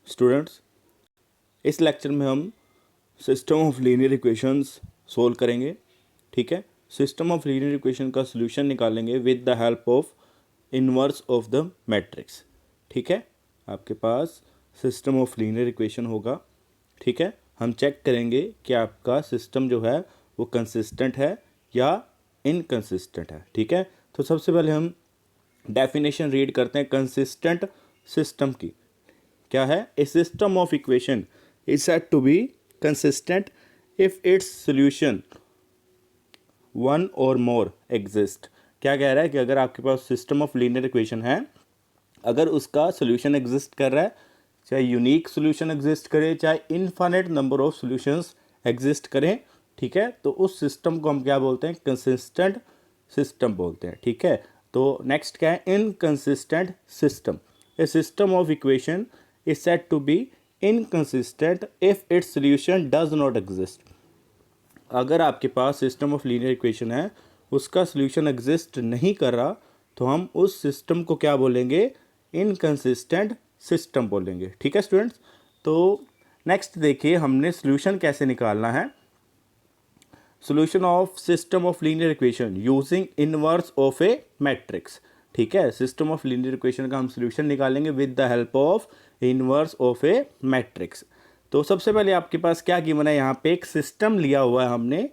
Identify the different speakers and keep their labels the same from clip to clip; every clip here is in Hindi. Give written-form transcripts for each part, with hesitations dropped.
Speaker 1: स्टूडेंट्स, इस लेक्चर में हम system of linear equations solve करेंगे। ठीक है, सिस्टम ऑफ लीनियर इक्वेशन का सॉल्यूशन निकालेंगे with the help of inverse of the matrix. ठीक है, आपके पास सिस्टम ऑफ लीनियर इक्वेशन होगा। ठीक है, हम चेक करेंगे कि आपका सिस्टम जो है वो कंसिस्टेंट है या इनकंसिस्टेंट है। ठीक है, तो सबसे पहले हम डेफिनेशन रीड करते हैं कंसिस्टेंट सिस्टम की। क्या है? A system of equation is said to be consistent if its solution one or more exist. क्या कह रहा है कि अगर आपके पास सिस्टम ऑफ लीनियर इक्वेशन है, अगर उसका सॉल्यूशन एग्जिस्ट कर रहा है, चाहे यूनिक सॉल्यूशन एग्जिस्ट करे, चाहे infinite number of solutions exist करें, ठीक है, तो उस सिस्टम को हम क्या बोलते हैं? कंसिस्टेंट सिस्टम बोलते हैं। ठीक है, तो नेक्स्ट क्या है? Inconsistent system. A system of equation is said to be inconsistent if its solution does not exist। अगर आपके पास सिस्टम ऑफ लीनियर इक्वेशन है, उसका सॉल्यूशन एग्जिस्ट नहीं कर रहा, तो हम उस सिस्टम को क्या बोलेंगे? इनकंसिस्टेंट सिस्टम बोलेंगे। ठीक है स्टूडेंट्स, तो नेक्स्ट देखिए हमने सॉल्यूशन कैसे निकालना है। Solution of system of linear equation using inverse of A matrix. ठीक है, सिस्टम ऑफ लीनियर इक्वेशन का हम सॉल्यूशन निकालेंगे with the help of inverse of A matrix. तो सबसे पहले आपके पास क्या गिवन है? यहाँ पे एक सिस्टम लिया हुआ है हमने।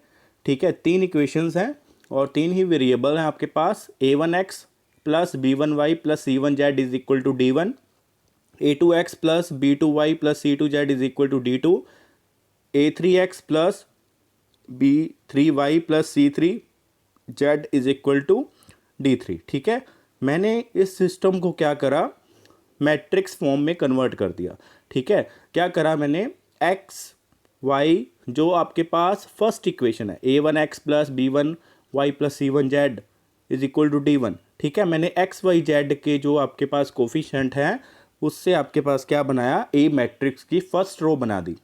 Speaker 1: ठीक है, तीन इक्वेशंस हैं और तीन ही वेरिएबल हैं आपके पास। a1x plus b1y plus c1z is equal to d1, a2x plus b2y plus c2z is equal to d2, a3x plus b3y plus c3z is equal to d3। ठीक है, मैंने इस सिस्टम को क्या करा? मैट्रिक्स फॉर्म में कन्वर्ट कर दिया। ठीक है, क्या करा मैंने? x y जो आपके पास फर्स्ट इक्वेशन है a1x plus b1y plus c1z is equal to d1। ठीक है, मैंने x y z के जो आपके पास कोफिशिएंट हैं उससे आपके पास क्या बनाया? ए मैट्रिक्स की फर्स्ट रो बना दी।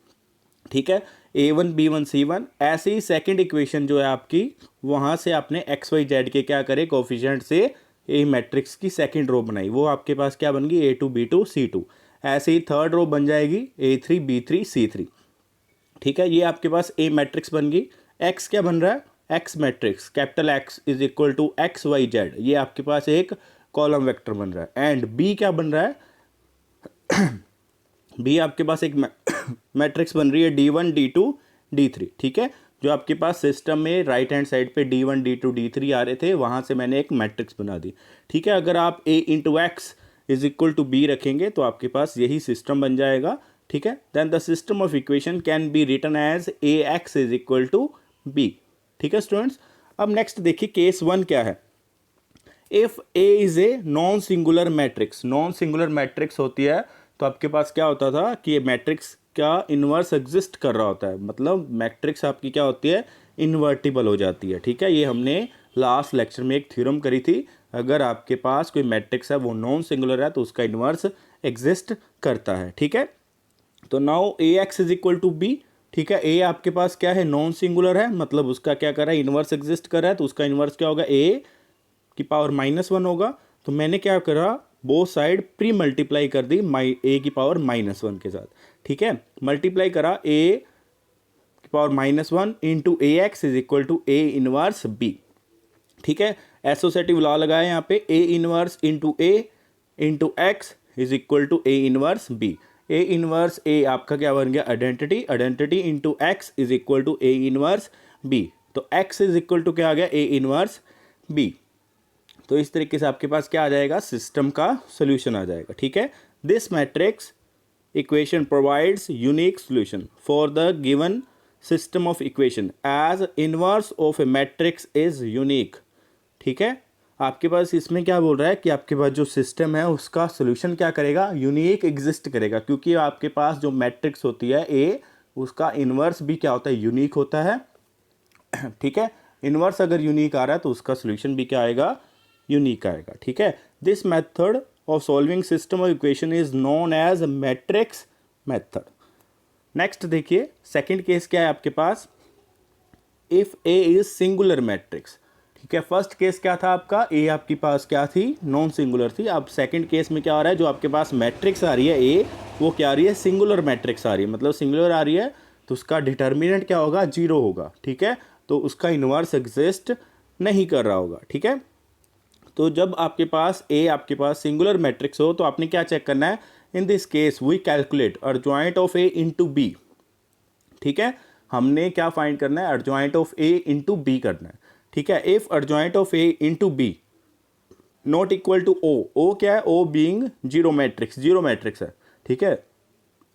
Speaker 1: ठीक है, a1 b1 c1। ऐसे ही सेकंड इक्वेशन जो है आपकी, वहाँ से आपने x y z के क्या करे? कोफिशिएंट से ए मैट्रिक्स की सेकंड रो बनाई, वो आपके पास क्या बन गई? a2 b2 c2। ऐसे ही थर्ड रो बन जाएगी a3 b3 c3। ठीक है, ये आपके पास ए मैट्रिक्स बन गई। x क्या बन रहा है? x matrix capital X is equal to X Y Z, ये आपके पास एक कॉलम वेक्टर बन रहा है। एंड b क्या बन रहा है? b आपके पास एक मैट्रिक्स बन रही है d1 d2 d3। ठीक है, जो आपके पास सिस्टम में राइट हैंड साइड पे d1 d2 d3 आ रहे थे, वहाँ से मैंने एक मैट्रिक्स बना दी। ठीक है, अगर आप a into X is equal to B रखेंगे तो आपके पास यही सिस्टम बन जाएगा। ठीक है, then the system of equation can be written as A X is equal to B. ठीक है स्टूडेंट्स, अब नेक्स्ट देखिए केस वन क्या है। If A is a non singular matrix, non singular matrix होती है तो आपके पास क्या होता था कि ये मैट्रिक्स का इन्वर्स एग्जिस्ट कर रहा होता है, मतलब मैट्रिक्स आपकी क्या होती है? इन्वर्टिबल हो जाती है। ठीक है, ये हमने लास्ट लेक्चर में एक थ्योरम करी थी। अगर आपके पास कोई मैट्रिक्स है वो नॉन सिंगुलर है तो उसका इन्वर्स एग्जिस्ट करता है। ठीक है, तो now A X is equal to B. ठीक है, ए आपके पास क्या है? नॉन सिंगुलर है, मतलब उसका क्या कर रहा है? इन्वर्स एग्जिस्ट कर रहा है, तो उसका इन्वर्स क्या होगा? ए की पावर -1 होगा। तो मैंने क्या करा? बोथ साइड प्री मल्टीप्लाई कर दी ए की पावर -1 के साथ। ठीक है, मल्टीप्लाई करा ए की power -1 into A X is equal to A inverse B. ठीक है, एसोसिएटिव लॉ लगाया यहाँ पे, A inverse into A into X is equal to A inverse B. A inverse A आपका क्या बन गया? Identity, identity into X is equal to A inverse B. तो एक्स इज इक्वल टू क्या आ गया? A inverse B. तो इस तरीके से आपके पास क्या आ जाएगा? सिस्टम का सॉल्यूशन आ जाएगा। ठीक है, this matrix equation provides unique solution for the given system of equation as inverse of A matrix is unique. ठीक है, आपके पास इसमें क्या बोल रहा है कि आपके पास जो सिस्टम है उसका सॉल्यूशन क्या करेगा? यूनिक एग्जिस्ट करेगा, क्योंकि आपके पास जो मैट्रिक्स होती है ए, उसका इनवर्स भी क्या होता है? यूनिक होता है। ठीक है, इनवर्स अगर यूनिक आ रहा है तो उसका सॉल्यूशन भी क्या आएगा? यूनिक आएगा। ठीक है, this method of solving system of equation is known as matrix method. Next देखिए सेकंड केस क्या है आपके पास। If A is singular matrix. ठीक है। फर्स्ट केस क्या था आपका, ए आपके पास क्या थी, नॉन सिंगुलर थी। अब सेकंड केस में क्या हो रहा है, जो आपके पास मैट्रिक्स आ रही है ए, वो क्या आ रही है, सिंगुलर मैट्रिक्स आ रही है, मतलब सिंगुलर आ रही है, तो उसका डिटर्मिनेंट क्या होगा, 0 होगा। ठीक है, तो उसका इन्वर्स एग्जिस्ट नहीं कर रहा होगा। ठीक है, तो जब आपके पास ए आपके पास सिंगुलर मैट्रिक्स हो तो आपने क्या चेक करना है, in this case we calculate adjoint of A into B. ठीक है, हमने क्या फाइंड करना है, adjoint of A into B करना है। ठीक है, if adjoint of A into B not equal to O, O क्या है, O being zero matrix, zero matrix है। ठीक है,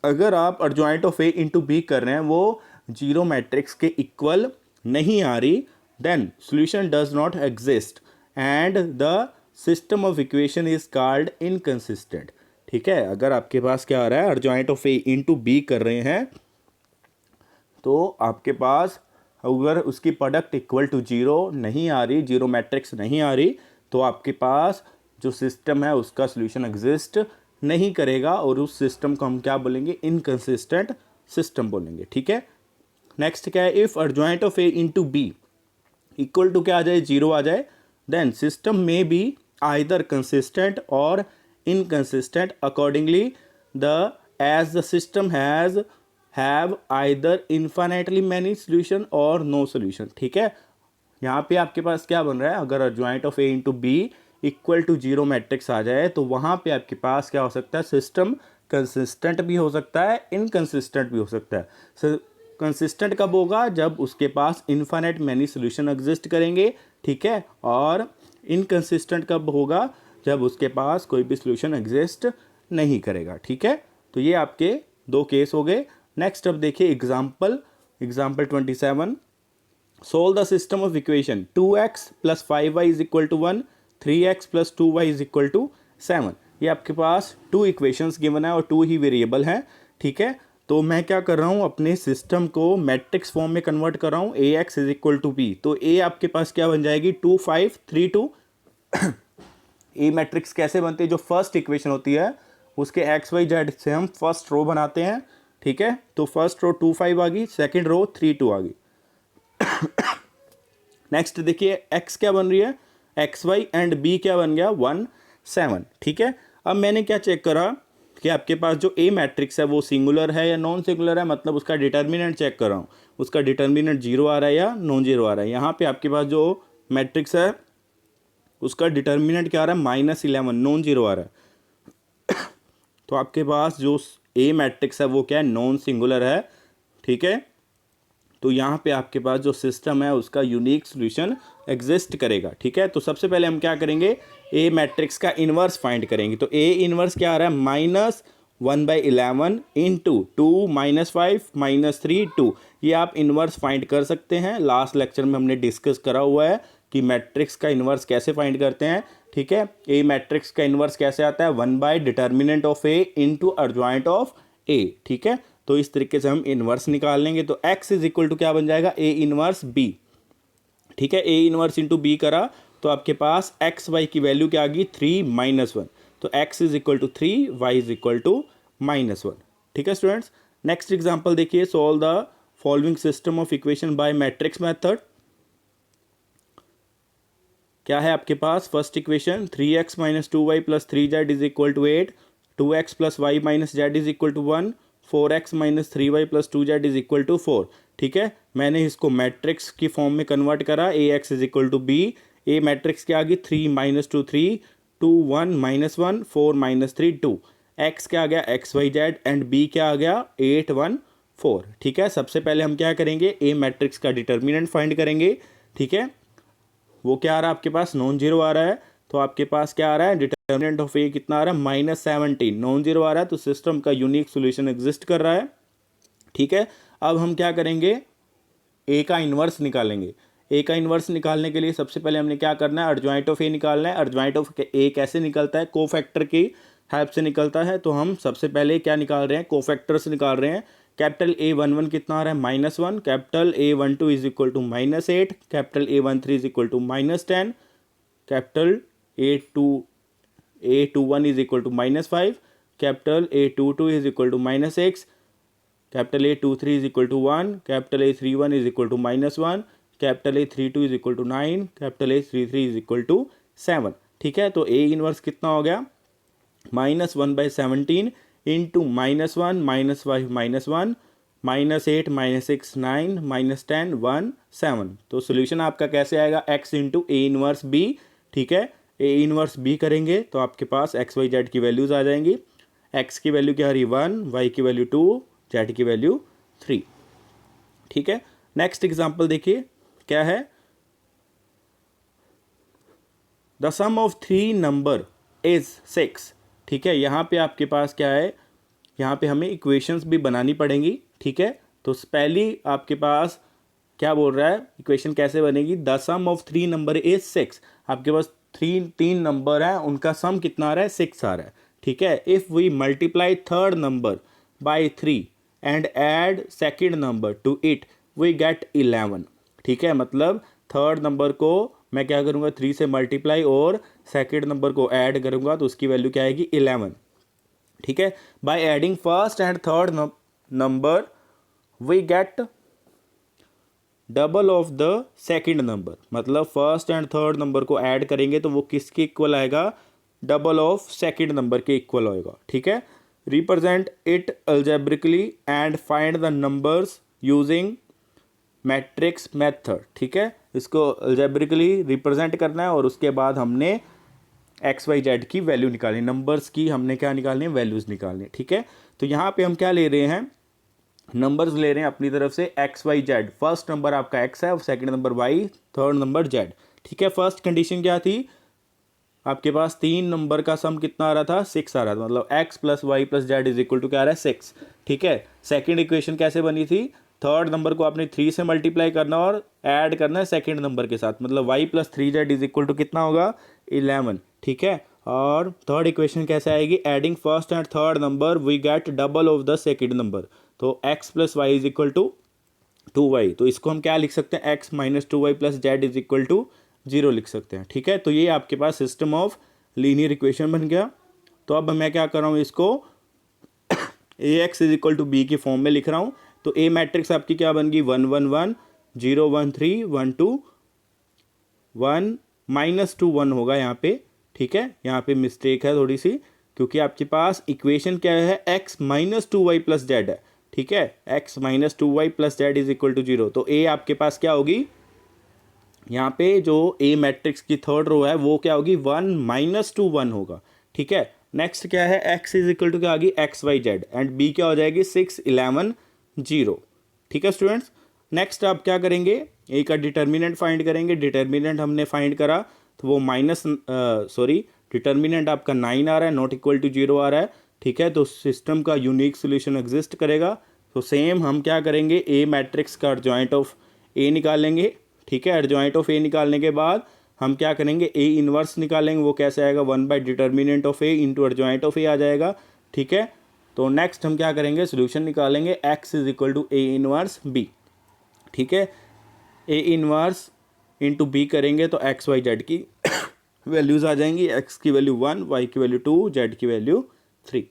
Speaker 1: अगर आप adjoint of A into B कर रहे हैं, वो जीरो मैट्रिक्स के इक्वल नहीं आ रही, then solution does not exist and the system of equation is called inconsistent. ठीक है, अगर आपके पास क्या आ रहा है, adjoint of A into B कर रहे हैं, तो आपके पास अगर उसकी प्रोडक्ट इक्वल टू जीरो नहीं आ रही, जीरो मैट्रिक्स नहीं आ रही, तो आपके पास जो सिस्टम है उसका सॉल्यूशन एग्जिस्ट नहीं करेगा, और उस सिस्टम को हम क्या बोलेंगे, इनकंसिस्टेंट सिस्टम बोलेंगे। ठीक है, नेक्स्ट क्या है, if adjoint of A into B equal to क्या आ जाए, जीरो आ जाए, देन सिस्टम में be either consistent or inconsistent accordingly the as the system have either infinitely many solution or no solution. ठीक है, यहाँ पे आपके पास क्या बन रहा है, अगर adjoint of A into B equal to zero matrix आ जाए, तो वहाँ पे आपके पास क्या हो सकता है, सिस्टम कंसिस्टेंट भी हो सकता है, इनकंसिस्टेंट भी हो सकता है। कंसिस्टेंट कब होगा, जब उसके पास इन्फाइनाइट मैनी सोल्यूशन एग्जिस्ट करेंगे। ठीक है, और इनकंसिस्टेंट कब होगा, जब उसके पास कोई भी सोल्यूशन एग्जिस्ट नहीं करेगा। ठीक है, तो ये आपके दो केस हो गए। नेक्स्ट अब देखिए example 27, solve the system of equation 2x plus 5y is equal to 1, 3x plus 2y is equal to 7। ये आपके पास टू इक्वेशंस गिवन है और टू ही वेरिएबल हैं। ठीक है, तो मैं क्या कर रहा हूँ, अपने सिस्टम को मैट्रिक्स फॉर्म में कन्वर्ट कर रहा हूँ, A X is equal to B. तो ए आपके पास क्या बन जाएगी, 2 5 3 2। ए मैट्रिक्स कैसे बनते हैं, जो फर्स्ट इक्वेशन होती है उसके एक्स वाई जेड से हम फर्स्ट रो बनाते हैं। ठीक है, तो फर्स्ट रो 2 5 आ गई, सेकेंड रो 3 2 आ गई। नेक्स्ट देखिए एक्स क्या बन रही है, एक्स वाई, एंड बी क्या बन गया, 1 7। ठीक है, अब मैंने क्या चेक करा कि आपके पास जो ए मैट्रिक्स है वो सिंगुलर है या नॉन सिंगुलर है, मतलब उसका डिटर्मिनेंट चेक कर रहा हूँ, उसका डिटर्मिनेंट जीरो आ रहा है या नॉन जीरो आ रहा है। यहाँ पे आपके पास जो मैट्रिक्स है उसका डिटर्मिनेंट क्या आ रहा है, -11, नॉन जीरो आ रहा है। तो आपके पास जो ए मैट्रिक्स है वो क्या है, नॉन सिंगुलर है। ठीक है, तो यहाँ पे आपके पास जो सिस्टम है उसका यूनिक सॉल्यूशन एग्जिस्ट करेगा। ठीक है, तो सबसे पहले हम क्या करेंगे, ए मैट्रिक्स का इन्वर्स फाइंड करेंगे। तो ए इन्वर्स क्या आ रहा है, -1/11 इंटू 2 -5 -3 2। ये आप इन्वर्स फाइंड कर सकते हैं, लास्ट लेक्चर में हमने डिस्कस करा हुआ है कि मैट्रिक्स का इन्वर्स कैसे फाइंड करते हैं। ठीक है, ए मैट्रिक्स का इन्वर्स कैसे आता है, 1/डिटर्मिनेंट of A into adjoint of ए। ठीक है, तो इस तरीके से हम इन्वर्स निकाल लेंगे। तो x इज इक्वल टू क्या बन जाएगा, ए इन्वर्स बी। ठीक है, ए इन्वर्स इंटू बी करा तो आपके पास एक्स वाई की वैल्यू क्या आ गई, 3 -1। तो x is equal to 3, Y is equal to -1। ठीक है स्टूडेंट्स, नेक्स्ट एग्जाम्पल देखिए, solve the following system of equation by matrix method. क्या है आपके पास, first equation 3x - 2y plus 3z is equal to 8, 2x plus Y minus Z is equal to 1, 4x - 3y plus 2z is equal to 4। ठीक है, मैंने इसको मैट्रिक्स की फॉर्म में कन्वर्ट करा, A X is equal to B. A matrix क्या आ गई, 3 - 2 3, 2 1 -1, 4 -3 2। एक्स क्या आ गया, X Y Z, and B क्या आ गया, 8 1 4। ठीक है, सबसे पहले हम क्या करेंगे, ए मैट्रिक्स का डिटर्मिनेंट फाइंड करेंगे। ठीक है, वो क्या आ रहा है आपके पास, नॉन जीरो आ रहा है। तो आपके पास क्या आ रहा है, डिटर्मिनेंट ऑफ ए कितना आ रहा है, -17, नॉन जीरो आ रहा है, तो सिस्टम का यूनिक सॉल्यूशन एग्जिस्ट कर रहा है। ठीक है, अब हम क्या करेंगे, ए का इन्वर्स निकालेंगे। ए का इन्वर्स निकालने के लिए सबसे पहले हमने क्या करना है, अर्जॉइंट ऑफ ए निकालना है। अर्जॉइंट ऑफ ए कैसे निकलता है, कोफैक्टर की हेल्प से निकलता है। तो हम सबसे पहले क्या निकाल रहे हैं, कोफैक्टर्स निकाल रहे हैं। कैपिटल A11 कितना आ रहा है, -1, capital A12 is equal to -8, capital A13 is equal to -10, capital A21 is equal to -5, capital A22 is equal to -6, capital A23 is equal to 1, capital A31 is equal to -1, capital A 32 is equal to 9, capital A 33 is equal to 7, ठीक है। तो A इनवर्स कितना हो गया, -1/17 इंटू -1 -5 -1 -8 -6 9 -10 1 7। तो सोल्यूशन आपका कैसे आएगा, x into A inverse B, ठीक है। A इनवर्स B करेंगे तो आपके पास x y z की वैल्यूज आ जाएंगी। x की वैल्यू क्या आ रही 1, y की वैल्यू 2, z की वैल्यू 3, ठीक है। नेक्स्ट एग्जांपल देखिए क्या है, the sum of 3 number is 6, ठीक है। यहाँ पे आपके पास क्या है, यहाँ पे हमें इक्वेशंस भी बनानी पड़ेंगी, ठीक है। तो पहली आपके पास क्या बोल रहा है, इक्वेशन कैसे बनेगी, the sum of 3 number is 6। आपके पास तीन नंबर है, उनका सम कितना आ रहा है, 6 आ रहा है, ठीक है। If we multiply third number by 3 and add second number to it we get 11, ठीक है। मतलब थर्ड नंबर को मैं क्या करूँगा, 3 से मल्टीप्लाई और सेकेंड नंबर को ऐड करूँगा तो उसकी वैल्यू क्या आएगी 11, ठीक है। By adding first and third number we get double of the second number, मतलब फर्स्ट एंड थर्ड नंबर को ऐड करेंगे तो वो किसके इक्वल आएगा, डबल ऑफ सेकेंड नंबर के इक्वल होएगा, ठीक है। Represent it algebraically and find the numbers using matrix method, ठीक है। इसको अलजेब्रिकली रिप्रेजेंट करना है और उसके बाद हमने एक्स वाई जेड की वैल्यू निकालनी, नंबर्स की हमने क्या निकालनी है, वैल्यूज़ निकालनी, ठीक है। तो यहाँ पे हम क्या ले रहे हैं, नंबर्स ले रहे हैं अपनी तरफ से X Y Z. First number आपका एक्स है और second number Y, third number Z, ठीक है। फर्स्ट कंडीशन क्या थी, आपके पास 3 नंबर का सम कितना आ रहा था, 6 आ रहा था, मतलब X plus Y plus Z is equal to क्या आ रहा है, 6, ठीक है। सेकेंड इक्वेशन कैसे बनी थी, थर्ड नंबर को आपने 3 से मल्टीप्लाई करना और ऐड करना है सेकेंड नंबर के साथ, मतलब Y plus 3z is equal to कितना होगा 11, ठीक है। और थर्ड इक्वेशन कैसे आएगी, adding first and third number we get double of the second number, तो x plus Y is equal to 2y, तो इसको हम क्या लिख सकते हैं, x minus 2y plus Z is equal to 0 लिख सकते हैं, ठीक है। तो ये आपके पास सिस्टम ऑफ लीनियर इक्वेशन बन गया। तो अब मैं क्या कर रहा हूँ, इसको ax is equal to B की फॉर्म में लिख रहा हूँ। तो ए मैट्रिक्स आपकी क्या बन गई, 1 1 1 0 1 3 1 2 1 -2 1 होगा यहाँ पे, ठीक है। यहाँ पे मिस्टेक है थोड़ी सी, क्योंकि आपके पास इक्वेशन क्या है, x minus 2y plus Z है, ठीक है। x minus 2y plus Z is equal to 0, तो a आपके पास क्या होगी, यहाँ पे जो a मैट्रिक्स की थर्ड रो है वो क्या होगी, 1 -2 1 होगा, ठीक है। नेक्स्ट क्या है, x इज इक्वल टू क्या होगी, X Y Z, and b क्या हो जाएगी 6 11 0, ठीक है स्टूडेंट्स। नेक्स्ट आप क्या करेंगे, a का डिटर्मिनेंट फाइंड करेंगे। डिटर्मिनेंट हमने फाइंड करा तो वो डिटर्मिनेंट आपका 9 आ रहा है, नॉट इक्वल टू 0 आ रहा है, ठीक है। तो सिस्टम का यूनिक सोल्यूशन एग्जिस्ट करेगा। तो सेम हम क्या करेंगे, ए मैट्रिक्स का एडजॉइंट ऑफ ए निकालेंगे, ठीक है। एडजॉइंट ऑफ ए निकालने के बाद हम क्या करेंगे, ए इनवर्स निकालेंगे। वो कैसे आएगा, 1 by determinant of A into adjoint of A आ जाएगा, ठीक है। तो नेक्स्ट हम क्या करेंगे, सोल्यूशन निकालेंगे, X is equal to A inverse B, ठीक है। ए इनवर्स इंटू बी करेंगे तो एक्स वाई जेड की वैल्यूज़ आ जाएंगी, एक्स की वैल्यू 1, वाई की वैल्यू 2, जेड की वैल्यू 3।